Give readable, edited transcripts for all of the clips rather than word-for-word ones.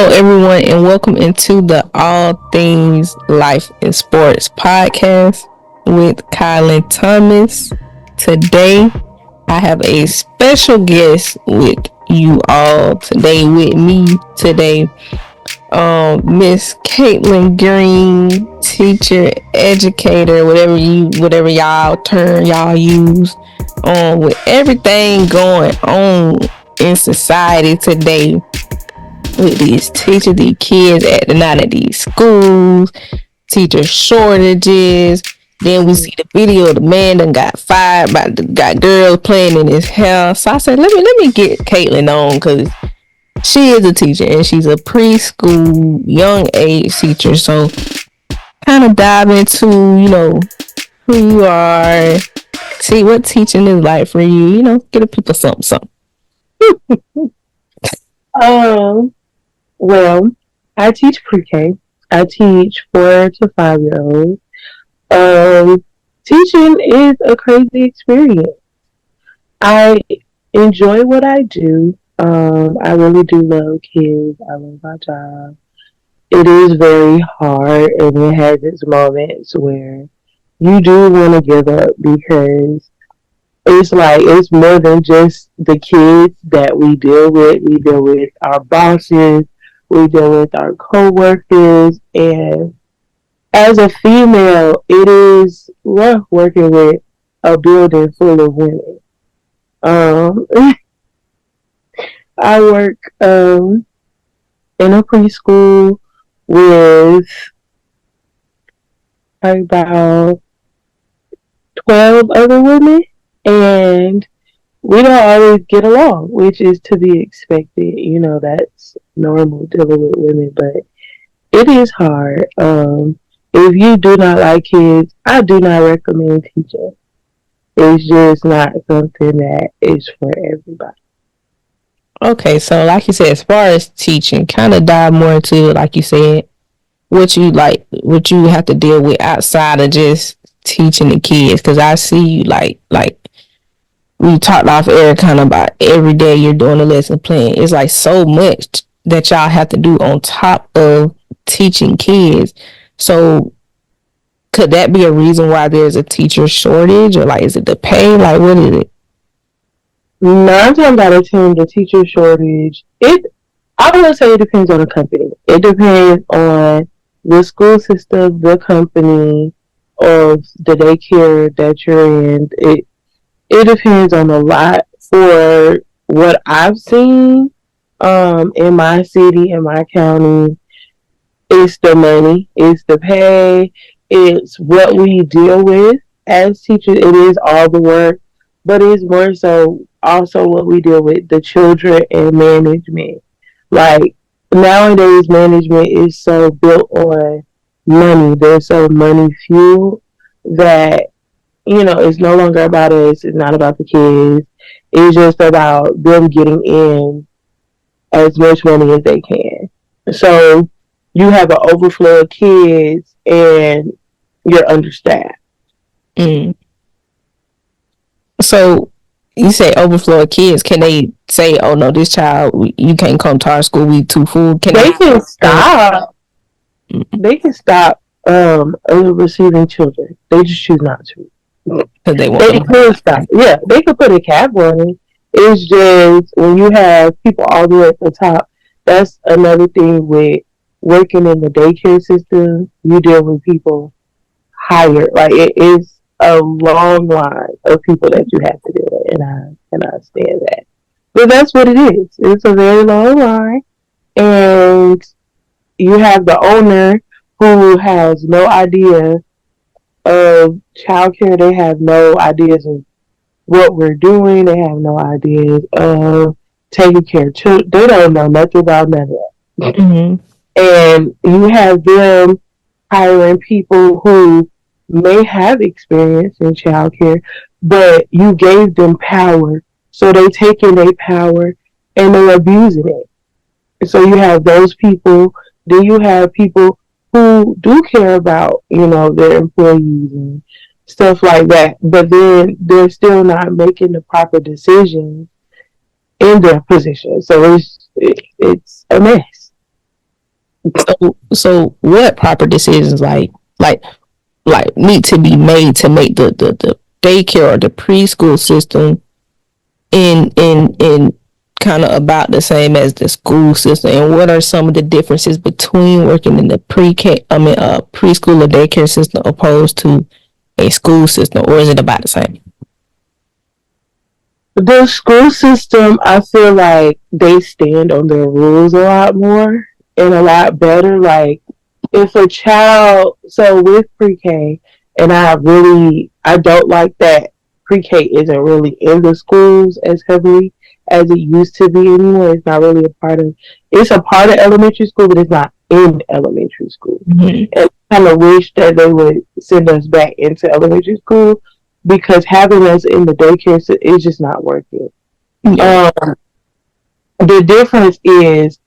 Hello, everyone, and welcome into the All Things Life and Sports podcast with Kaitlin Thomas. Today, I have a special guest with you all today, with me today, Miss Kaitlin Green, teacher, educator, whatever y'all term y'all use, with everything going on in society today with these teachers, these kids acting out of these schools, teacher shortages. Then we see the video of the man done got fired by got girls playing in his hair. So I said, let me get Kaitlin on because she is a teacher and she's a preschool young age teacher. So kind of dive into, who you are, see what teaching is like for you, get the people something. Well, I teach pre-K. I teach 4 to 5-year-olds. Teaching is a crazy experience. I enjoy what I do. I really do love kids. I love my job. It is very hard, and it has its moments where you do want to give up because it's more than just the kids that we deal with. We deal with our bosses. We deal with our coworkers, and as a female, it is rough working with a building full of women. Um, I work in a preschool with about 12 other women, and we don't always get along, which is to be expected. That's normal dealing with women, but it is hard. If you do not like kids, I do not recommend teaching. It's just not something that is for everybody. Okay, so like you said, as far as teaching, kind of dive more into, like you said, what you have to deal with outside of just teaching the kids. Because I see you like we talked off air kind of about every day you're doing a lesson plan. It's like so much that y'all have to do on top of teaching kids. So could that be a reason why there's a teacher shortage, or like is it the pay? Like what is it? 9 times out of 10, the teacher shortage. I would say it depends on the company. It depends on the school system, the company, or the daycare that you're in. It depends on a lot. For what I've seen, in my city, in my county, it's the money, it's the pay, it's what we deal with as teachers. It is all the work, but it's more so also what we deal with, the children and management. Like nowadays, management is so built on money. They're so money fueled that it's no longer about us. It's not about the kids. It's just about them getting in as much money as they can. So you have an overflow of kids and you're understaffed. Mm. So you say overflow of kids. Can they say, "Oh no, this child, you can't come to our school. We too full"? They can stop. They can stop receiving children. They just choose not to. Because they could stop. Yeah, they could put a cap on it. It's just when you have people all the way at the top. That's another thing with working in the daycare system. You deal with people higher. Like it is a long line of people that you have to deal with, and I understand that. But that's what it is. It's a very long line, and you have the owner who has no idea of childcare. They have no ideas of what we're doing. They have no ideas of taking care of children. They don't know nothing about none of that. Mm-hmm. And you have them hiring people who may have experience in childcare, but you gave them power. So they taking their power and they're abusing it. So you have those people. Then you have people who do care about, their employees and stuff like that. But then they're still not making the proper decisions in their position. So it's a mess. So what proper decisions like need to be made to make the daycare or the preschool system in kind of about the same as the school system, and what are some of the differences between working in the preschool or daycare system opposed to a school system, or is it about the same? The school system, I feel like they stand on their rules a lot more and a lot better. Like, if a child, so with pre-K, and I don't like that pre-K isn't really in the schools as heavily as it used to be anymore. It's not really it's a part of elementary school, but it's not in elementary school. Mm-hmm. And I kind of wish that they would send us back into elementary school because having us in the daycare is just not working. Yeah. The difference is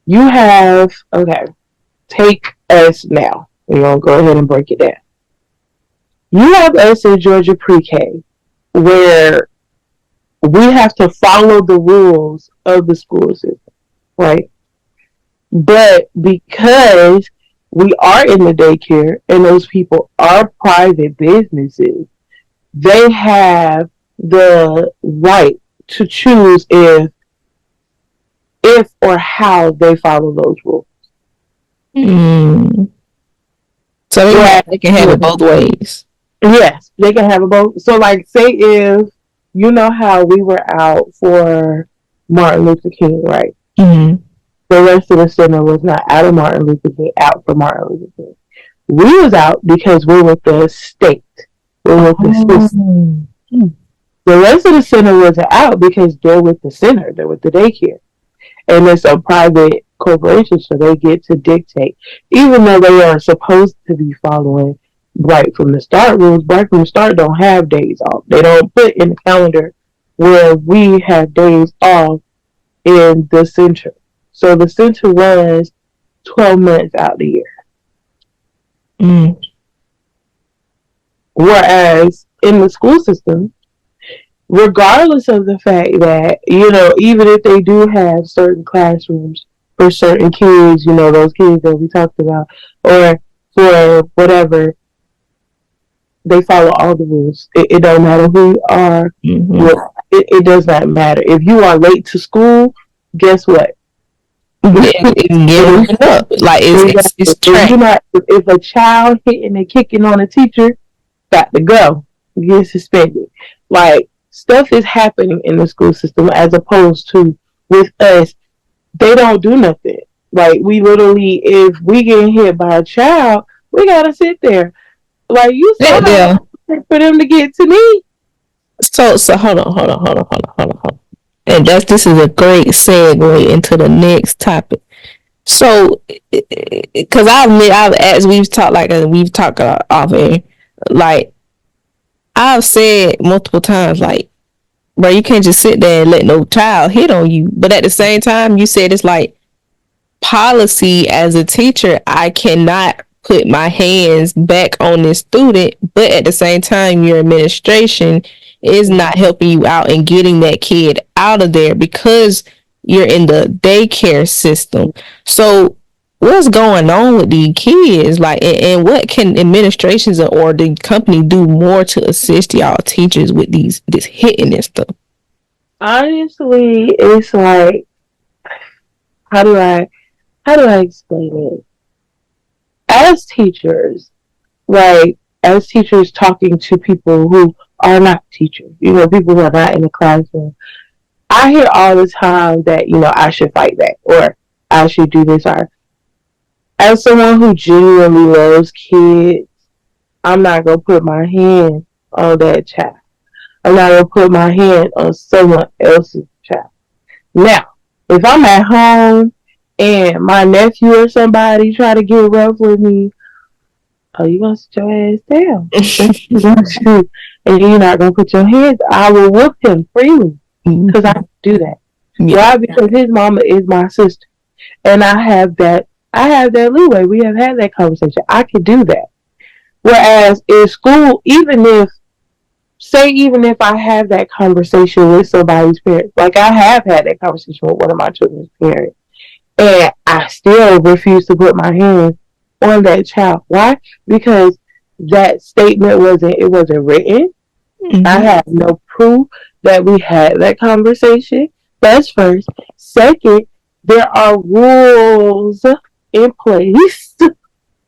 you have, okay, take us now. We're going to go ahead and break it down. You have us in Georgia pre-K where we have to follow the rules of the school system, right? But because we are in the daycare and those people are private businesses, they have the right to choose if or how they follow those rules. Mm. So they can have it both ways. Yes, they can have it both. So, like, say if you know how we were out for Martin Luther King, right? Mm-hmm. The rest of the center was not out of Martin Luther King, out for Martin Luther King. We was out because we're with the state. We're with the system. The rest of the center wasn't out because they're with the center. They're with the daycare. And it's a private corporation, so they get to dictate. Even though they are supposed to be following right from the start rules, right from the start don't have days off. They don't put in the calendar where we have days off in the center. So the center runs 12 months out the year. Mm. Whereas in the school system, regardless of the fact that, even if they do have certain classrooms for certain kids, those kids that we talked about, or for whatever, they follow all the rules. It don't matter who you are. Mm-hmm. It does not matter. If you are late to school, guess what? It's up. Like it's tracked. If a child hitting and kicking on a teacher, got to go, get suspended. Like, stuff is happening in the school system as opposed to with us. They don't do nothing. Like, we literally, if we get hit by a child, we gotta sit there. Like, you saw how for them to get to me. So hold on. And this is a great segue into the next topic. So, because I've as we've talked off air, like I've said multiple times, like, bro, you can't just sit there and let no child hit on you. But at the same time, you said it's like policy as a teacher, I cannot put my hands back on this student, but at the same time, your administration is not helping you out and getting that kid out of there because you're in the daycare system. So what's going on with these kids? Like, and what can administrations or the company do more to assist y'all teachers with this hitting and stuff? Honestly, it's like, how do I explain it? As teachers, talking to people who are not teachers, people who are not in the classroom, I hear all the time that, I should fight back or I should do this. Or, as someone who genuinely loves kids, I'm not going to put my hand on that child. I'm not going to put my hand on someone else's child. Now, if I'm at home and my nephew or somebody try to get rough with me, oh, you gonna sit your ass down. And you're not gonna put your hands. I will whoop him freely because I do that. Yeah. Why? Because his mama is my sister, and I have that leeway. We have had that conversation. I could do that. Whereas in school, even if I have that conversation with somebody's parents, like I have had that conversation with one of my children's parents, And I still refuse to put my hands on that child. Why? Because that statement wasn't written. I Mm-hmm. have no proof that we had that conversation. That's first. Second, there are rules in place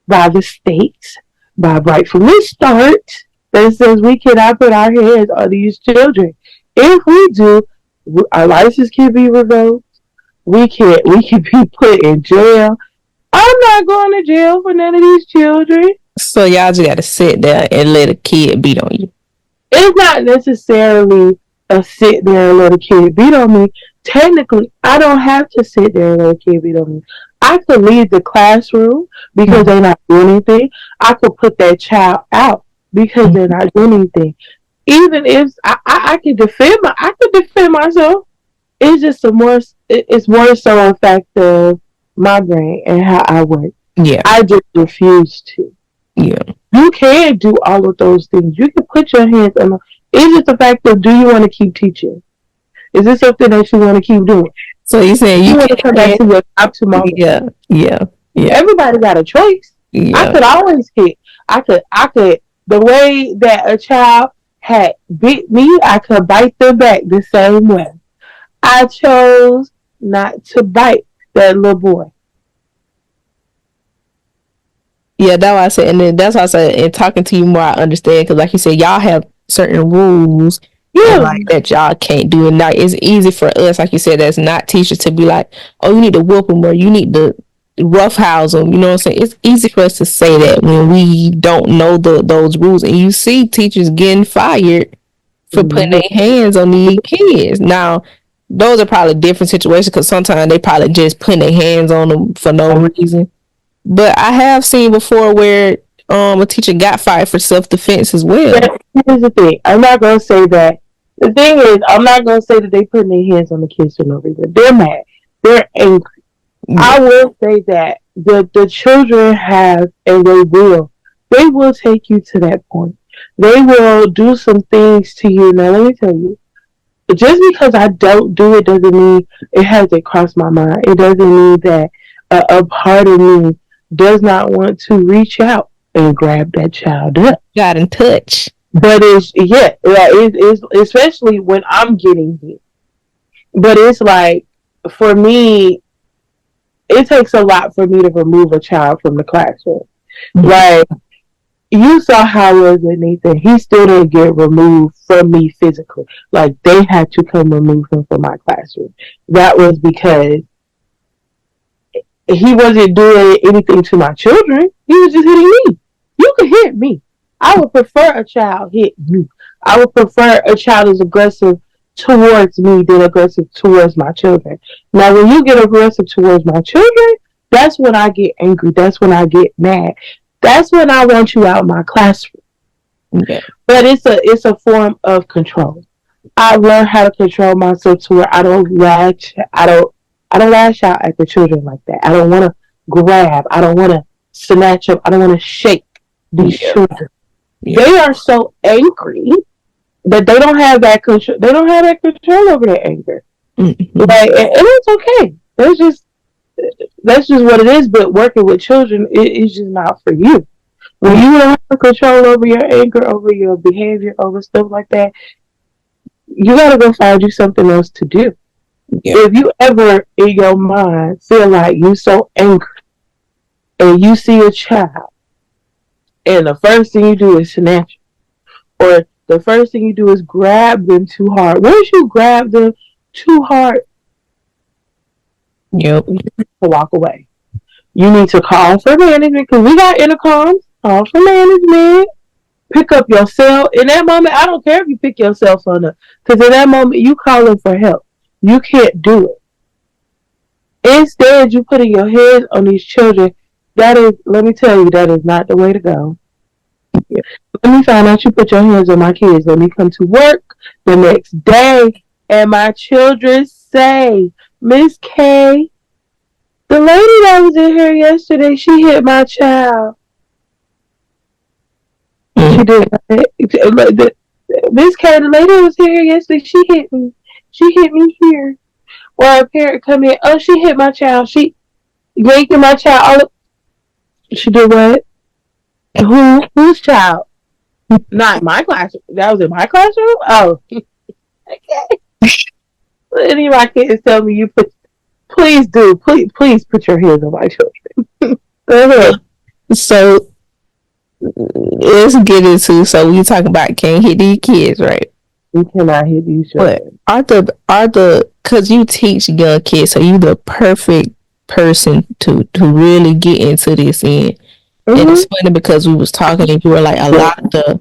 by the state, by right from the start, that says we cannot put our hands on these children. If we do, our license can be revoked. We can be put in jail. I'm not going to jail for none of these children. So y'all just gotta sit there and let a kid beat on you. It's not necessarily a sit there and let a kid beat on me. Technically, I don't have to sit there and let a kid beat on me. I could leave the classroom because Mm-hmm. they're not doing anything. I could put that child out because they're not doing anything. Even if I could I could defend myself. It's just it's more so a fact of my brain and how I work. Yeah, I just refuse to. yeah. You can do all of those things. You can put your hands on. It's just a fact of, do you want to keep teaching? Is this something that you want to keep doing? So you saying You you want to come back can't? to your job tomorrow? Yeah, yeah, yeah, Everybody got a choice. I yeah. could always hit. I could. The way that a child had bit me, I could bite them back the same way. I chose not to bite that little boy. Yeah, that's why I said, and then that's why I said, in talking to you more, I understand because, like you said, y'all have certain rules and Yeah. like that y'all can't do, and like it's easy for us, like you said, that's not teachers to be like, oh, you need to whoop them or you need to roughhouse them. You know what I'm saying? It's easy for us to say that when we don't know those rules, and you see teachers getting fired for putting Mm-hmm. their hands on these kids. Now, those are probably different situations because sometimes they probably just putting their hands on them for no reason. But I have seen before where a teacher got fired for self defense as well. Here's the thing. I'm not gonna say that. The thing is, I'm not gonna say that they putting their hands on the kids for no reason. They're mad. They're angry. Yeah, I will say that the children have, and they will take you to that point. They will do some things to you. Now, let me tell you, just because I don't do it doesn't mean it hasn't crossed my mind. It doesn't mean that a part of me does not want to reach out and grab that child up. got in touch. But it's especially when I'm getting hit. But it's like, for me, it takes a lot for me to remove a child from the classroom. Mm-hmm. Like, you saw how it was with Nathan. He still didn't get removed from me physically. Like, they had to come remove him from my classroom. That was because he wasn't doing anything to my children. He was just hitting me. You could hit me. I would prefer a child hit me. I would prefer a child is aggressive towards me than aggressive towards my children. Now, when you get aggressive towards my children, that's when I get angry. That's when I get mad. That's when I want you out of my classroom. Yeah, But it's a form of control. I've learned how to control myself to where I don't lash out at the children like that. I don't want to grab. I don't want to snatch up. I don't want to shake these yeah, children. yeah. They are so angry that they don't have that control. They don't have that control over their anger. Mm-hmm. Like, and it's okay. That's just what it is. But working with children is just not for you. When you don't have control over your anger, over your behavior, over stuff like that, you gotta go find you something else to do. Yeah, If you ever in your mind feel like you so angry and you see a child and the first thing you do is snatch or the first thing you do is grab them too hard. Once you grab them too hard, yep, you need to walk away. You need to call for management because we got intercoms. Call for management. Pick up your cell. In that moment, I don't care if you pick your cell phone up because in that moment, you calling for help. You can't do it. Instead, you putting your hands on these children. That is, let me tell you, that is not the way to go. yeah. Let me find out you put your hands on my kids. Let me come to work the next day, and my children say, Miss K, the lady that was in here yesterday, she hit my child. She Mm-hmm. did. Miss K, the lady that was here yesterday, she hit me. She hit me here. or a parent come in, oh, she hit my child, she yanking my child. She did what? Whose child? Not my classroom. That was in my classroom. Oh, okay. Any of my kids tell me you put, please put your hands on my children. Go ahead. So let's get into, so we talking about can't hit these kids, right? We cannot hit these children. But are the because you teach young kids, so you the perfect person to really get into this in. And it's funny because we was talking and you were like, a lot of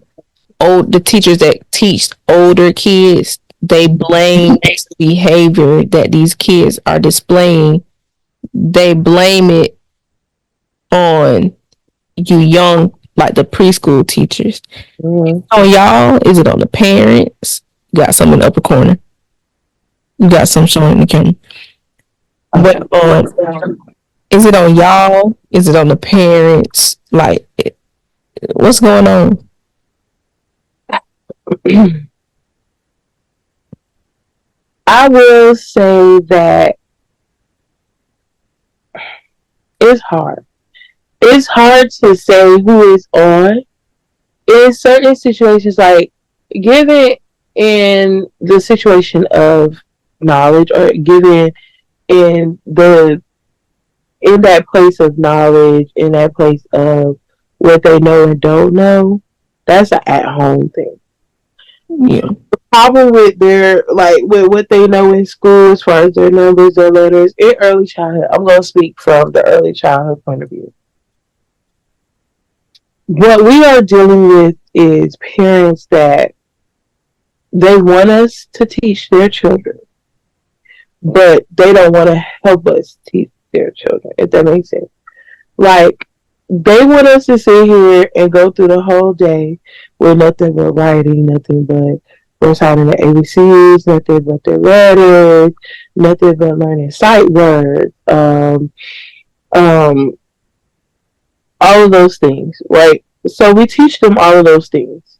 the teachers that teach older kids, they blame the behavior that these kids are displaying. They blame it on you young, like the preschool teachers. On y'all? Is it on the parents? You got some in the upper corner. You got some showing in the camera. But is it on y'all? Is it on the parents? Like, what's going on? I will say that it's hard. It's hard to say who is on in certain situations, like given in the situation of knowledge, or given in that place of knowledge, in that place of what they know and don't know. That's an at-home thing. Yeah. The problem with with what they know in school, as far as their numbers, their letters, in early childhood, I'm going to speak from the early childhood point of view. What we are dealing with is parents that they want us to teach their children, but they don't want to help us teach their children, if that makes sense. Like, they want us to sit here and go through the whole day with nothing but writing, nothing but reciting the ABCs, nothing but the letters, nothing but learning sight words, all of those things, right? So we teach them all of those things.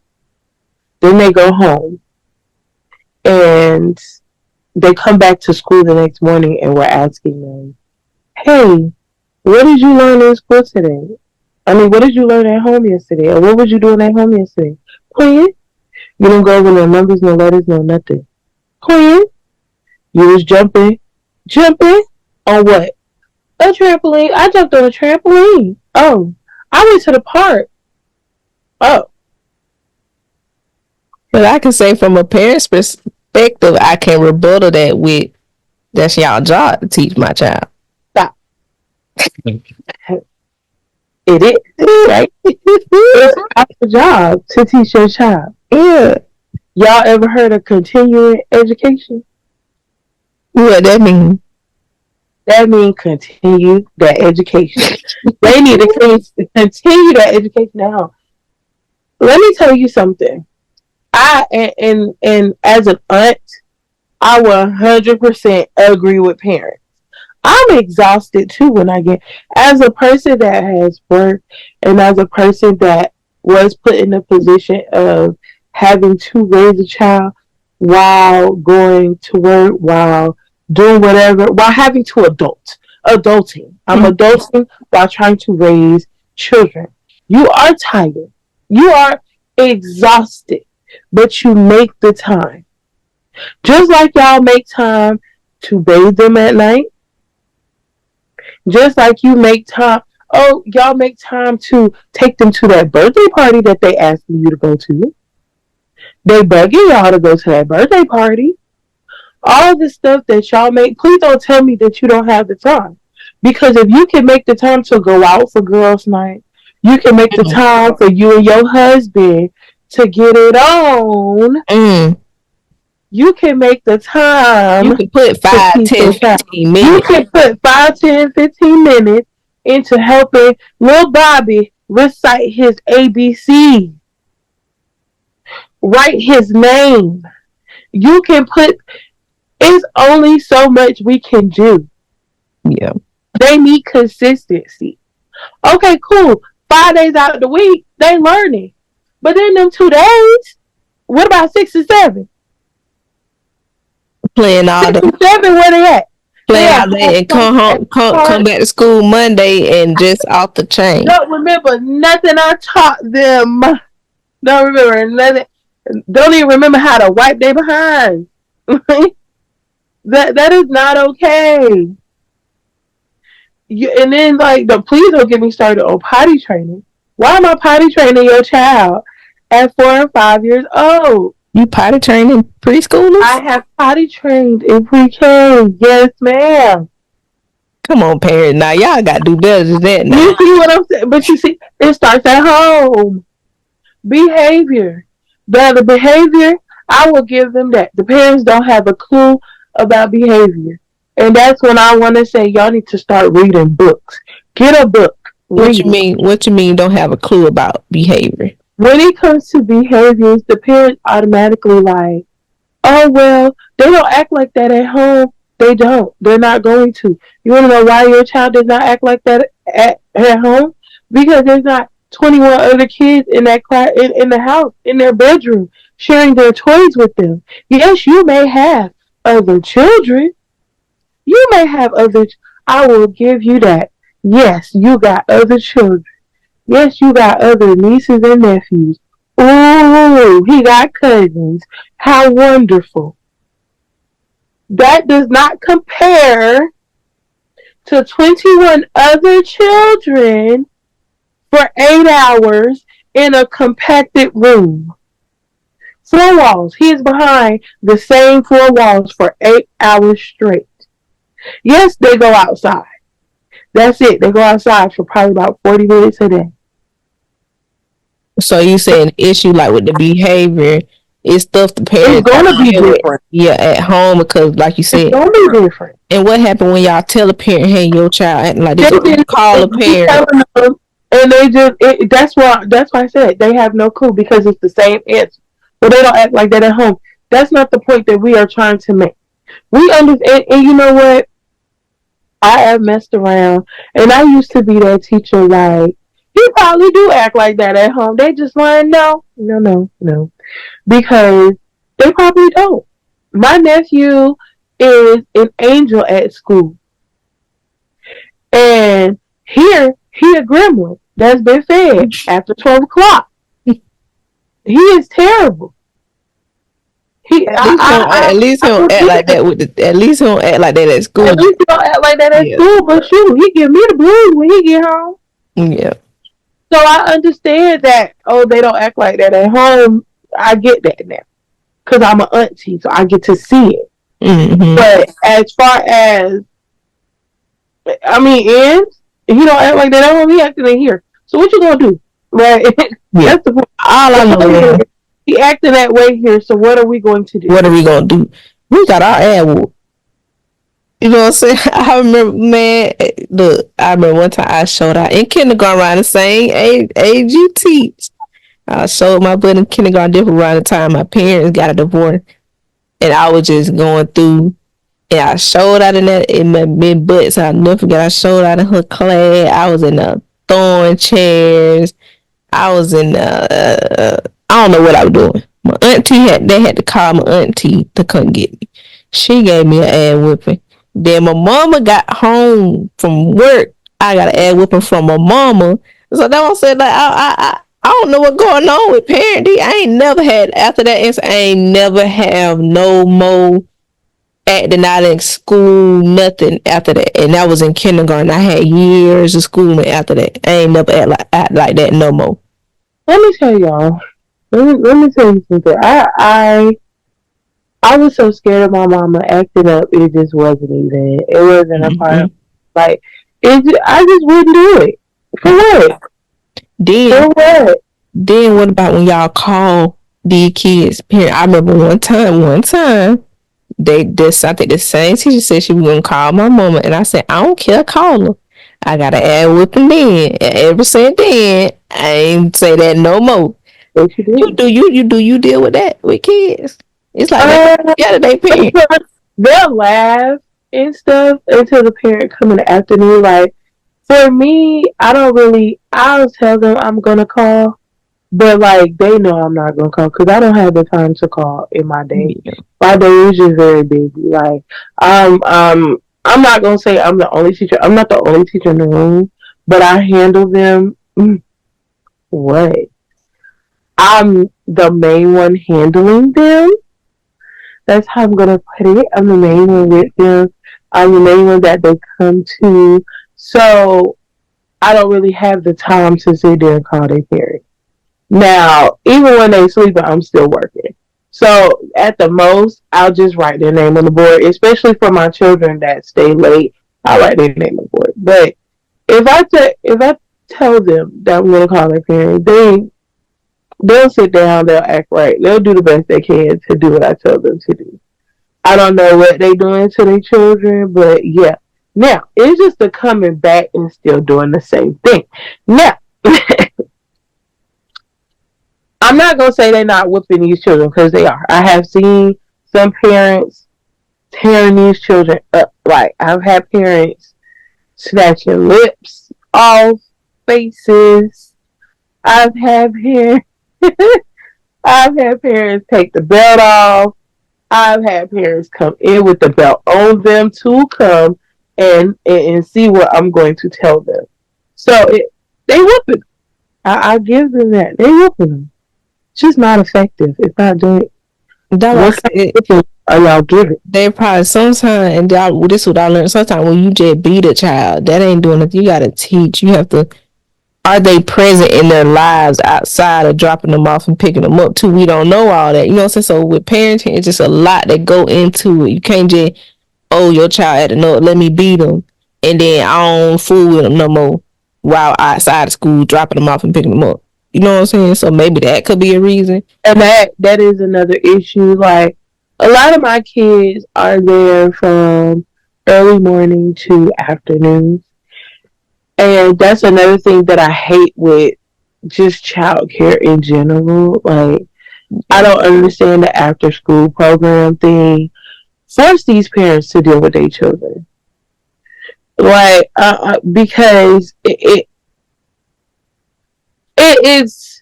Then they go home and they come back to school the next morning and we're asking them, hey, what did you learn in school today? I mean, what did you learn at home yesterday? Or what was you doing at home yesterday? Playing. You don't go over no numbers, no letters, no nothing. Playing. You was jumping. Jumping? On what? A trampoline. I jumped on a trampoline. Oh. I went to the park. Oh. But I can say from a parent's perspective, I can rebuttal that with, that's y'all job to teach my child. Stop. It is, right? It's our job to teach your child. Yeah. Y'all ever heard of continuing education? What that mean? That means continue that education. They need to continue that education now. Let me tell you something. And as an aunt, I 100% agree with parents. I'm exhausted too when I get, as a person that has worked and as a person that was put in a position of having to raise a child while going to work, while doing whatever, while having to adulting. I'm adulting while trying to raise children. You are tired. You are exhausted, but you make the time. Just like y'all make time to bathe them at night. Just like you make time, y'all make time to take them to that birthday party that they asking you to go to. They begging y'all to go to that birthday party. All the stuff that y'all make, please don't tell me that you don't have the time. Because if you can make the time to go out for girls' night, you can make the time for you and your husband to get it on. You can make the time. You can put 5, 10, 15 minutes. You can put 5, 10, 15 minutes into helping little Bobby recite his ABC. Write his name. You can put, it's only so much we can do. Yeah. They need consistency. Okay, cool. 5 days out of the week, they learning. But then them 2 days, what about 6 and 7? playing all 6 the and 7, where they at? They playing have all day and come home, come back to school Monday and just off the chain. don't remember nothing I taught them. Don't remember nothing. Don't even remember how to wipe their behind. That is not okay. And then like please don't get me started on potty training. Why am I potty training your child at 4 and 5 years old? You potty training preschoolers? I have potty trained in pre-K. Yes, ma'am. Come on, parents. Now y'all got to do better than that. Now. You see what I'm saying? But you see, it starts at home. Behavior. The behavior, I will give them that. The parents don't have a clue about behavior. And that's when I want to say, y'all need to start reading books. Get a book. What you mean? What you mean? Don't have a clue about behavior? When it comes to behaviors, the parents automatically like, oh well, they don't act like that at home. They don't. They're not going to. You want to know why your child does not act like that at home? Because there's not 21 other kids in that class in the house in their bedroom sharing their toys with them. Yes, you may have other children. You may have other. I will give you that. Yes, you got other children. Yes, you got other nieces and nephews. Ooh, he got cousins. How wonderful. That does not compare to 21 other children for 8 hours in a compacted room. 4 walls. He is behind the same 4 walls for 8 hours straight. Yes, they go outside. That's it. They go outside for probably about 40 minutes a day. So you saying the issue like with the behavior is stuff the parents it's gonna be different. Yeah, at home because like you said, it's gonna be different. And what happened when y'all tell a parent, hey, your child acting like this? They call a parent. And they just that's why I said they have no clue because it's the same answer. But they don't act like that at home. That's not the point that we are trying to make. We understand, and you know what? I have messed around, and I used to be that teacher. Like he probably do act like that at home. They just like no, because they probably don't. My nephew is an angel at school, and here he a gremlin that's been fed after 12 o'clock. He is terrible. At least he don't act like that at least he don't act like that at school. At least he don't act like that at school, but shoot, he give me the blues when he get home. Yeah. So I understand that, they don't act like that at home. I get that now. Because I'm an auntie, so I get to see it. Mm-hmm. But as far as, he don't act like that at home, he acting in here. So what you gonna do? Right? Yeah. That's the point. All I know is he acting that way here, so what are we going to do? What are we going to do? We got our ad whooped. You know what I'm saying? I remember, man, look, I remember one time I showed out in kindergarten around the same age you teach. I showed my butt in kindergarten different around the time my parents got a divorce. And I was just going through, and I showed out in my mid butt, so I'll never forget, I showed out in her class. I was in the throwing chairs. I was in I don't know what I was doing. My auntie they had to call my auntie to come get me. She gave me an ad whipping. Then my mama got home from work. I got an ad whipping from my mama. So that one said like I don't know what's going on with parenting. I ain't never had after that incident. I ain't never have no more acting out in school, nothing after that. And that was in kindergarten. I had years of schooling after that. I ain't never act like that no more. Let me tell y'all. Let me tell you something. I was so scared of my mama acting up. It just wasn't even. It wasn't a part of. Like I just wouldn't do it. For what? For what? Then what about when y'all call these kids' parents? I remember one time. They just I think the same teacher said she was gonna call my mama, and I said I don't care, call her. I got an ad whipping then, and ever since then I ain't say that no more. What you do? You deal with that with kids? It's like they parents. They'll laugh and stuff until the parent coming after me. Like for me, I'll tell them I'm gonna call, But like they know I'm not gonna call because I don't have the time to call in my day. Yeah. My day is just very busy. Like I'm not gonna say I'm the only teacher. I'm not the only teacher in the room, but I handle them. What? I'm the main one handling them. That's how I'm gonna put it. I'm the main one with them. I'm the main one that they come to. So I don't really have the time to sit there and call their parents. Now, even when they sleep, I'm still working. So at the most, I'll just write their name on the board, especially for my children that stay late. I write their name on the board. But if I tell them that I'm gonna call their parents, they'll sit down, they'll act right, they'll do the best they can to do what I tell them to do. I don't know what they doing to their children, but yeah. Now it's just the coming back and still doing the same thing. Now I'm not gonna say they're not whipping these children because they are. I have seen some parents tearing these children up. Like I've had parents snatching lips off faces. I've had parents. I've had parents take the belt off. I've had parents come in with the belt on them to come and see what I'm going to tell them. So they whooping. I give them that. They whooping them. It's just not effective. It's not doing. What kind of are y'all giving? They probably sometimes, and this is what I learned. Sometimes when you just beat a child, that ain't doing it. You got to teach. You have to. Are they present in their lives outside of dropping them off and picking them up too? We don't know all that. You know what I'm saying? So with parenting, it's just a lot that go into it. You can't just, oh, your child had to know, let me beat them, and then I don't fool with them no more while outside of school dropping them off and picking them up. You know what I'm saying? So maybe that could be a reason. And that is another issue. Like a lot of my kids are there from early morning to afternoon. And that's another thing that I hate with just childcare in general. Like, I don't understand the after school program thing. Force these parents to deal with their children. Like, because it is,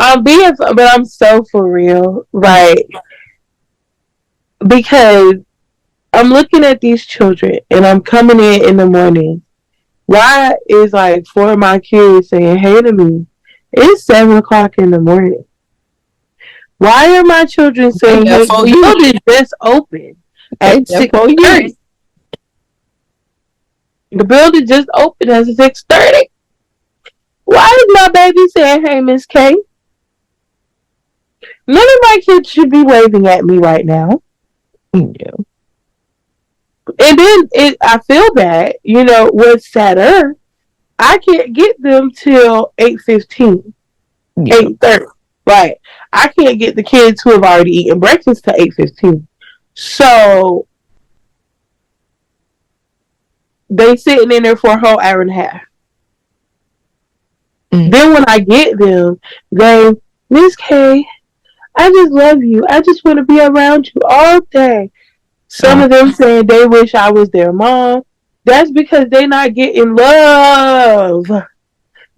I'm being, but I'm so for real. Like, because I'm looking at these children and I'm coming in the morning. Why is like 4 of my kids saying hey to me? It's 7:00 in the morning. Why are my children saying hey? The building just opened at 6:30. The building just opened at 6:30. Why is my baby saying hey, Miss K? None of my kids should be waving at me right now. Yeah. And then I feel bad. You know what's sadder? I can't get them till 8:15, 8:30. Right? I can't get the kids who have already eaten breakfast till 8:15. So they sitting in there for a whole hour and a half. Then when I get them, they, Miss K, I just love you. I just want to be around you all day. Some of them saying they wish I was their mom. That's because they not getting love.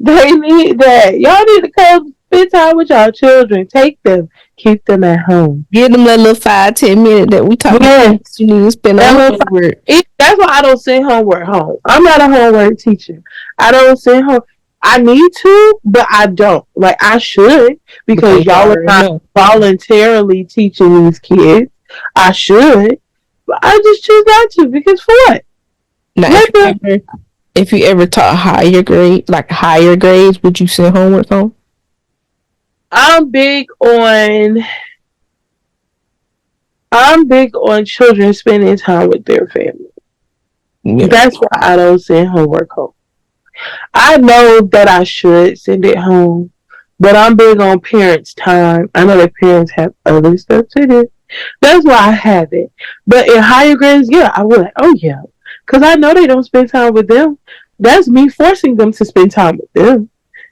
They need that. Y'all need to come spend time with y'all children. Take them. Keep them at home. Give them that little 5-10 minutes that we talk about. You need to spend on homework. That's why I don't send homework home. I'm not a homework teacher. I don't send home. I need to, but I don't. Like, I should, because y'all are not voluntarily teaching these kids. I should. But I just choose not to, because for what? Now, if you ever taught higher grades, would you send homework home? I'm big on children spending time with their family. Yeah. That's why I don't send homework home. I know that I should send it home, but I'm big on parents' time. I know that parents have other stuff to do. That's why I have it. But in higher grades, yeah, I would. Oh, yeah. Because I know they don't spend time with them. That's me forcing them to spend time with them.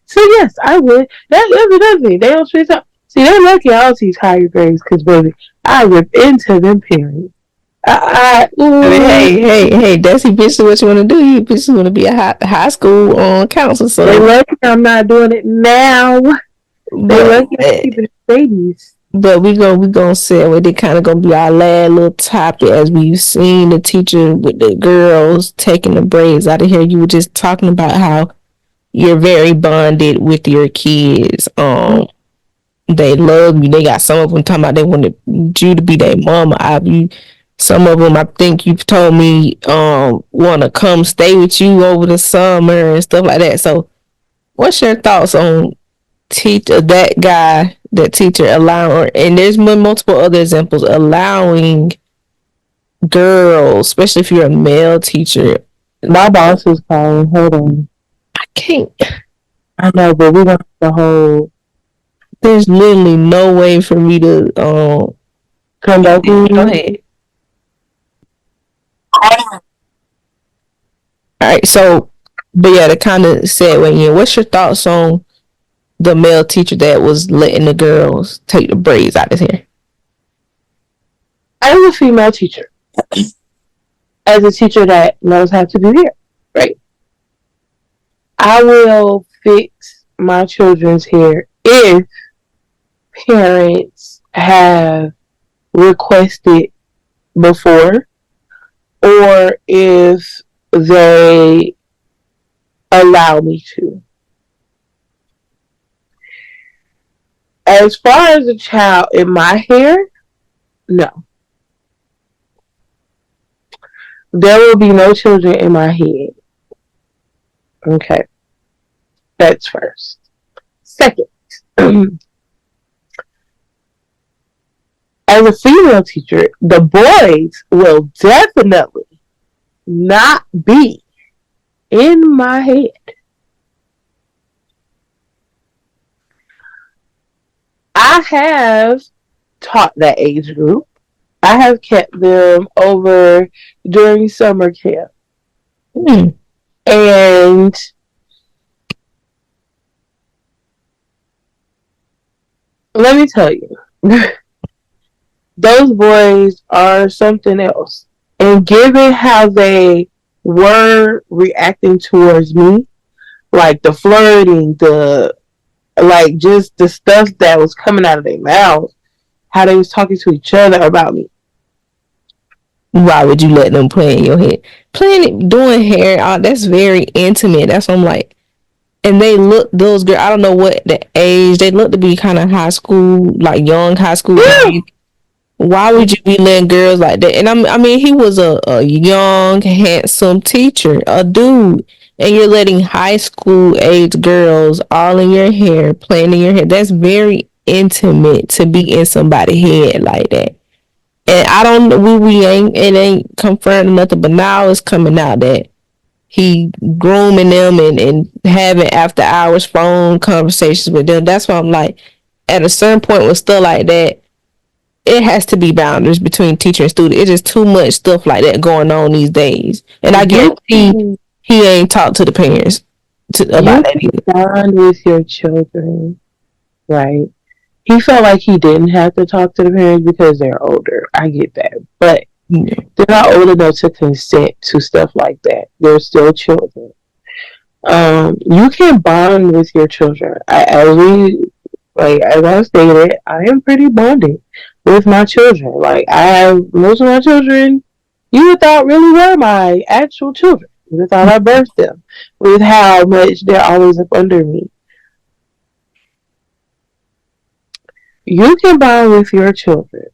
So, yes, I would. That's another thing. They don't spend time. See, they're lucky I don't teach higher grades because, baby, I rip into them parents. Hey, that's eventually what you want to do. You eventually want to be a high school counselor. So they're lucky I'm not doing it now. They But lucky to keep it babies. but we gonna say it. It kind of gonna be our last little topic as we've seen the teacher with the girls taking the braids out of here. You were just talking about how you're very bonded with your kids. They love you. They got some of them talking about they wanted you to be their mama. Some of them I think you've told me want to come stay with you over the summer and stuff like that. So, what's your thoughts on teacher that teacher allowing, and there's multiple other examples allowing girls, especially if you're a male teacher. My boss is calling. Hold on. I can't. I know, but we want the whole. There's literally no way for me to come back. Go ahead. All right, so, but yeah, to kind of segue in, what's your thoughts on the male teacher that was letting the girls take the braids out of his hair? As a female teacher, as a teacher that knows how to do hair, right? I will fix my children's hair if parents have requested before, or if they allow me to. As far as a child in my hair, no. There will be no children in my head. Okay. That's first. Second, as a female teacher, the boys will definitely not be in my head. I have taught that age group. I have kept them over during summer camp. And let me tell you, those boys are something else. And given how they were reacting towards me, like the flirting, just the stuff that was coming out of their mouths, how they was talking to each other about me. Why would you let them play in your head? Doing hair, that's very intimate. That's what I'm like. And those girls, I don't know what the age, they look to be kind of high school, like young high school age. Why would you be letting girls like that? And I mean, he was a young, handsome teacher, a dude. And you're letting high school age girls all in your hair, playing in your hair. That's very intimate to be in somebody's head like that. And I don't know, it ain't confirmed nothing, but now it's coming out that he grooming them and having after hours phone conversations with them. That's why I'm like, at a certain point with stuff like that, it has to be boundaries between teacher and student. It's just too much stuff like that going on these days. And I guarantee he ain't talked to the parents about that either. Bond with your children, right? He felt like he didn't have to talk to the parents because they're older. I get that. But they're not old enough to consent to stuff like that. They're still children. You can bond with your children. As I stated, I am pretty bonded with my children. Like, I have most of my children you would thought really were my actual children. You would thought I birthed them with how much they're always up under me. You can bond with your children,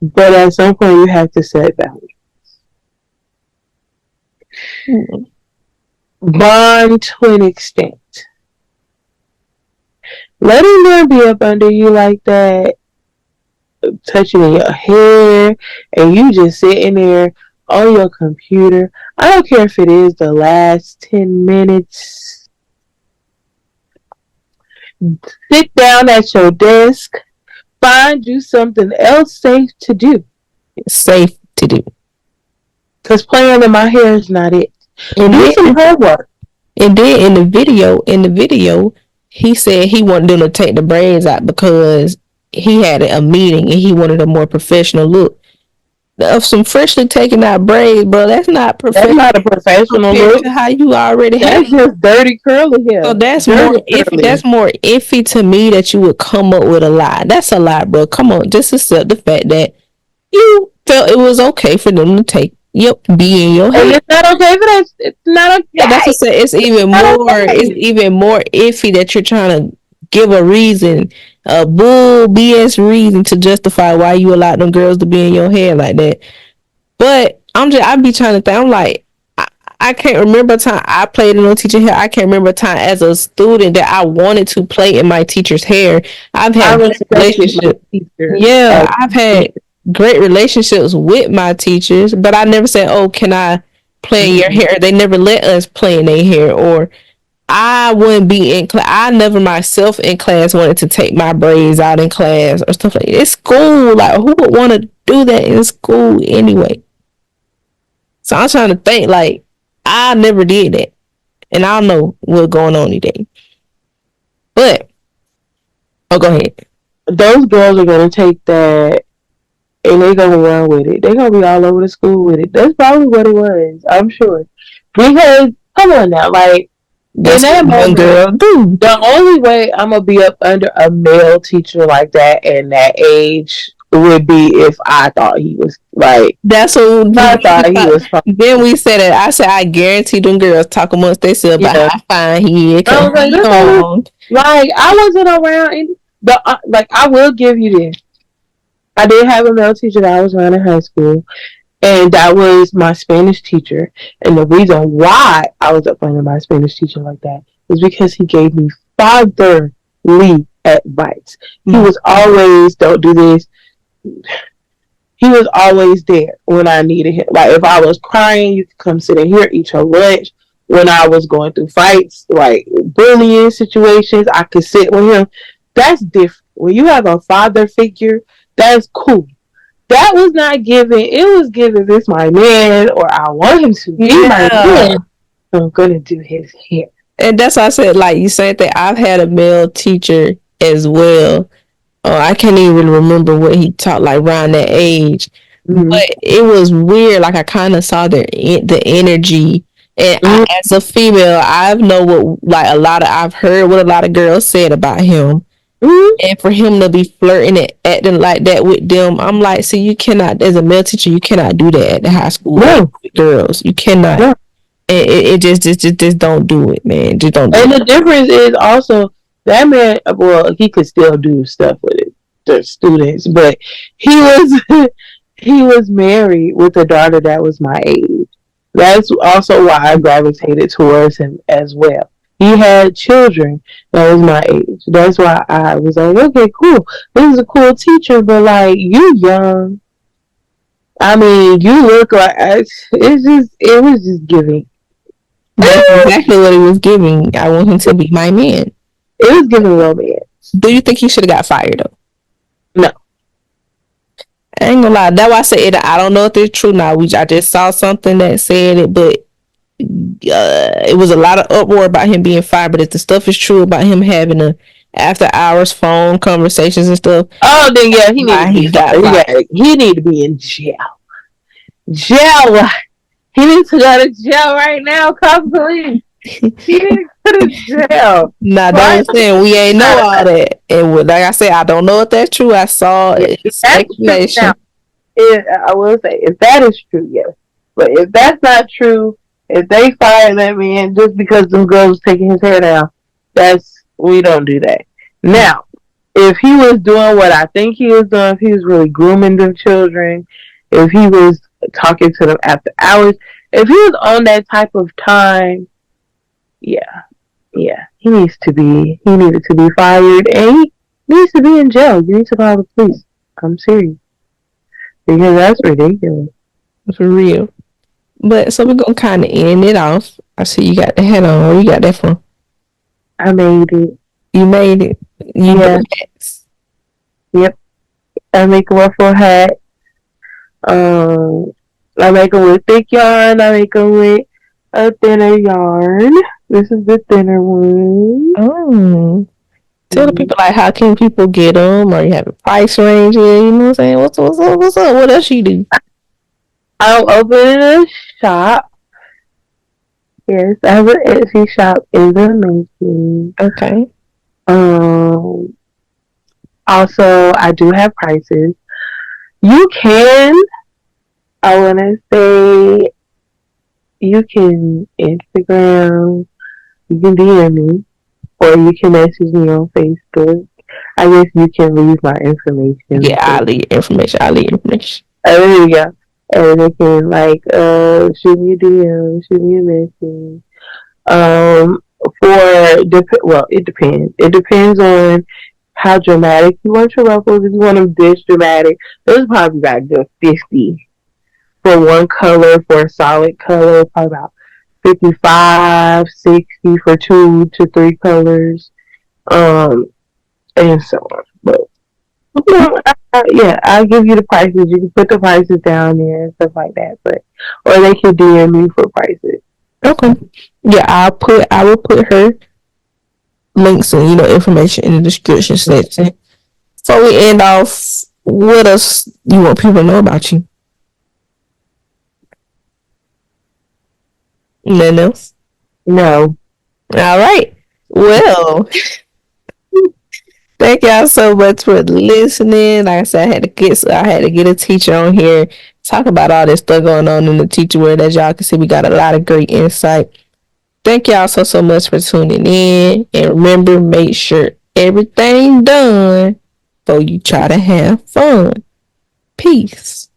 but at some point you have to set boundaries. Bond to an extent. Letting them be up under you like that, touching in your hair, and you just sitting there on your computer. I don't care if it is the last 10 minutes. Sit down at your desk. Find you something else safe to do. Safe to do. Because playing in my hair is not it. And do some homework. And then in the video, he said he wanted them to take the braids out because he had a meeting and he wanted a more professional look. of some freshly taken out braids, bro. That's not That's professional not a professional compared look. to how you already have. That's just dirty curly So hair. that's more Dirty iffy. curly. That's more iffy to me that you would come up with a lie. That's a lie, bro. Come on, just accept the fact that you felt it was okay for them to take be in your And hair. it's not okay for that. It's not Yeah, that's okay. what I said. It's even Not more. It's okay. even more iffy that you're trying to give a reason, a bull BS reason to justify why you allowed them girls to be in your hair like that. But I be trying to think. I'm like, I can't remember a time I played in no teacher hair. I can't remember a time as a student that I wanted to play in my teacher's hair. I've I had great respected my relationships. teachers Yeah, as I've had great relationships with my teachers, but I never said, "Oh, can I play in your hair?" They never let us play in their hair, or I wouldn't be in class. I never myself in class wanted to take my braids out in class or stuff like that. It's school. Like, who would want to do that in school anyway? So I'm trying to think, like, I never did that. And I don't know what's going on today. But, oh, go ahead. those girls are gonna take that and they're gonna run with it. They're gonna be all over the school with it. That's probably what it was, I'm sure. Because come on now, like That's in that what young moment, girl do. the only way I'm gonna be up under a male teacher like that and that age would be if I thought he was like That's what I thought he was fine. then we said it. I said I guarantee them girls talk amongst themselves about Yeah. how fine he is. I Cause was like, he this ain't on. like I wasn't around in the like I will give you this. I did have a male teacher that I was around in high school, and that was my Spanish teacher. And the reason why I was up under my Spanish teacher like that was because he gave me fatherly advice. He was always, don't do this. He was always there when I needed him. Like if I was crying, you could come sit in here, eat your lunch. When I was going through fights, like bullying situations, I could sit with him. That's different. When you have a father figure, that's cool. That was not given. It was given. This my man, or I want him to be my man. I'm gonna do his hair. And that's why I said, like, you said that I've had a male teacher as well. I can't even remember what he taught, like, around that age. Mm-hmm. But it was weird. Like, I kind of saw the energy. And as a female, I've know what, like, I've heard what a lot of girls said about him. Mm-hmm. And for him to be flirting and acting like that with them, I'm like, see, you cannot, as a male teacher, you cannot do that at the high school with girls. You cannot. No. It just don't do it, man. Just don't do and it. The difference is also that man, well, he could still do stuff with it, the students, but he was he was married with a daughter that was my age. That's also why I gravitated towards him as well. He had children that was my age. That's why I was like, okay, cool. This is a cool teacher, but like you young. I mean, you look like it was just giving. That's exactly what he was giving. I want him to be my man. It was giving romance. Do you think he should have got fired though? No. I ain't gonna lie. That's why I said it. I don't know if it's true now. I just saw something that said it, but it was a lot of uproar about him being fired. But if the stuff is true about him having a after hours phone conversations and stuff, oh, then yeah, he needs he need to be in jail. Jail. He needs to go to jail right now. Call police. He needs to go to jail. Nah, that's what I'm saying. We ain't know all that. And like I said, I don't know if that's true. I saw speculation. I will say, if that is true, yes. But if that's not true, if they fired that man just because them girls was taking his hair down, we don't do that. Now, if he was doing what I think he was doing, if he was really grooming them children, if he was talking to them after hours, if he was on that type of time, yeah, he needed to be fired, and he needs to be in jail. You need to call the police. I'm serious, because that's ridiculous. For real. But so we're gonna kind of end it off. I see you got the hat on. Where you got that from? I made it. You made it. Yeah. Yep. I make a ruffle hat. I make them with thick yarn. I make them with a thinner yarn. This is the thinner one. Oh. Tell the people, like, how can people get them? Or you have a price range here? You know what I'm saying? What's up? What else you do? I'm opening a shop. Yes, I have an Etsy shop in the making. Okay. Um, Also, I do have prices. You can, I want to say, you can Instagram, you can DM me, or you can message me on Facebook. I guess you can leave my information. Yeah, I'll leave information. I'll leave information. There you go. And they can like shoot me a DM, shoot me a message. Um, it depends. It depends on how dramatic you want your ruffles. If you want them this dramatic, those probably about just 50 for one color. For a solid color, probably about 55, 60 for 2 to 3 colors. Um, and so on. But yeah, I'll give you the prices. You can put the prices down there and stuff like that. But or they can DM me for prices. Okay. Yeah, I will put her links and information in the description section. Before we end off, what else you want people to know about you? Nothing else? No. All right. Well, thank y'all so much for listening. Like I said, I had to get a teacher on here, talk about all this stuff going on in the teacher world. As y'all can see, we got a lot of great insight. Thank y'all so much for tuning in. And remember, make sure everything done before you try to have fun. Peace.